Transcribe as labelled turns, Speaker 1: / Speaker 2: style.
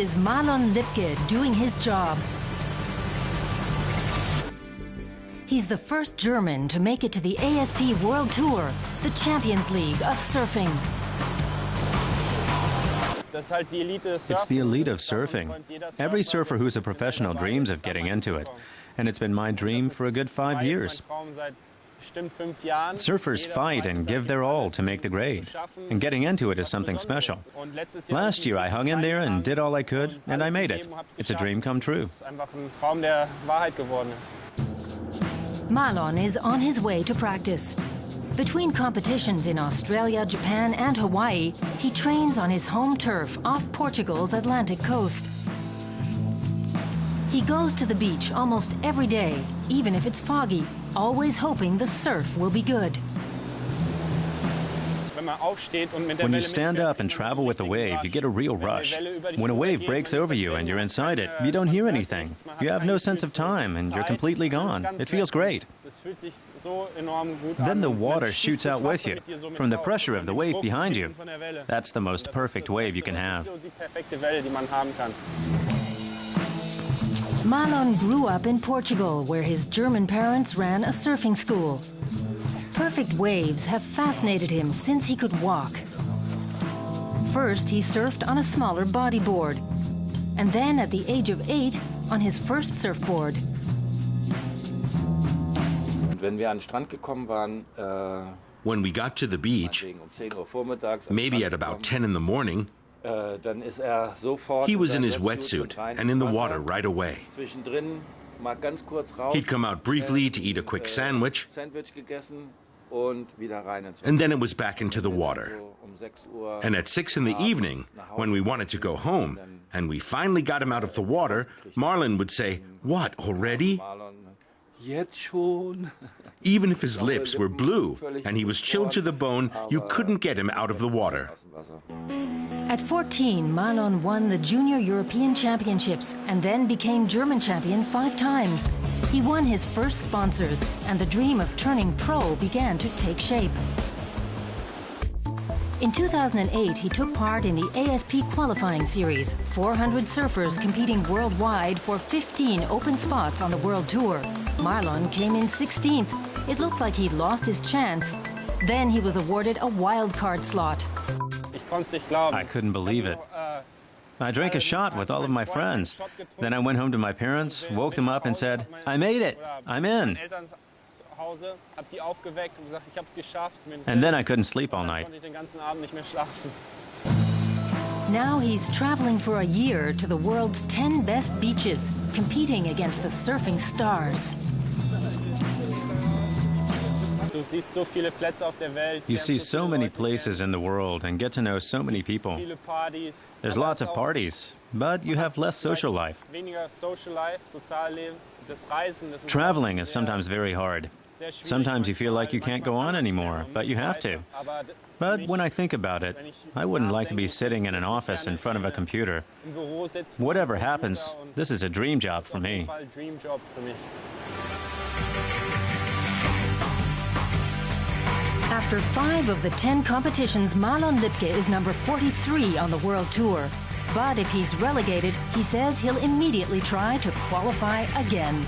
Speaker 1: is Marlon Lipke doing his job. He's the first German to make it to the ASP World Tour, the Champions League of surfing.
Speaker 2: It's the elite of surfing. Every surfer who's a professional dreams of getting into it, and it's been my dream for a good 5 years. Surfers fight and give their all to make the grade, and getting into it is something special. Last year I hung in there and did all I could, and I made it. It's a dream come true.
Speaker 1: Marlon is on his way to practice. Between competitions in Australia, Japan and Hawaii, he trains on his home turf off Portugal's Atlantic coast. He goes to the beach almost every day, even if it's foggy, always hoping the surf will be good.
Speaker 2: When you stand up and travel with the wave, you get a real rush. When a wave breaks over you and you're inside it, you don't hear anything. You have no sense of time and you're completely gone. It feels great. Then the water shoots out with you, from the pressure of the wave behind you. That's the most perfect wave you can have.
Speaker 1: Marlon grew up in Portugal, where his German parents ran a surfing school. Perfect waves have fascinated him since he could walk. First, he surfed on a smaller bodyboard, and then at the age of 8, on his first surfboard.
Speaker 3: When we got to the beach, maybe at about 10 in the morning, he was in his wetsuit and in the water right away. He'd come out briefly to eat a quick sandwich, and then it was back into the water. And at 6 in the evening, when we wanted to go home, and we finally got him out of the water, Marlon would say, "What, already?" Even if his lips were blue and he was chilled to the bone, you couldn't get him out of the water.
Speaker 1: At 14, Marlon won the Junior European Championships and then became German champion 5 times. He won his first sponsors, and the dream of turning pro began to take shape. In 2008, he took part in the ASP qualifying series, 400 surfers competing worldwide for 15 open spots on the World Tour. Marlon came in 16th. It looked like he'd lost his chance. Then he was awarded a wildcard slot.
Speaker 2: I couldn't believe it. I drank a shot with all of my friends. Then I went home to my parents, woke them up and said, "I made it, I'm in." And then I couldn't sleep all night.
Speaker 1: Now he's traveling for a year to the world's 10 best beaches, competing against the surfing stars.
Speaker 2: You see so many places in the world and get to know so many people. There's lots of parties, but you have less social life. Traveling is sometimes very hard. Sometimes you feel like you can't go on anymore, but you have to. But when I think about it, I wouldn't like to be sitting in an office in front of a computer. Whatever happens, this is a dream job for me.
Speaker 1: After 5 of the 10 competitions, Marlon Lipke is number 43 on the World Tour. But if he's relegated, he says he'll immediately try to qualify again.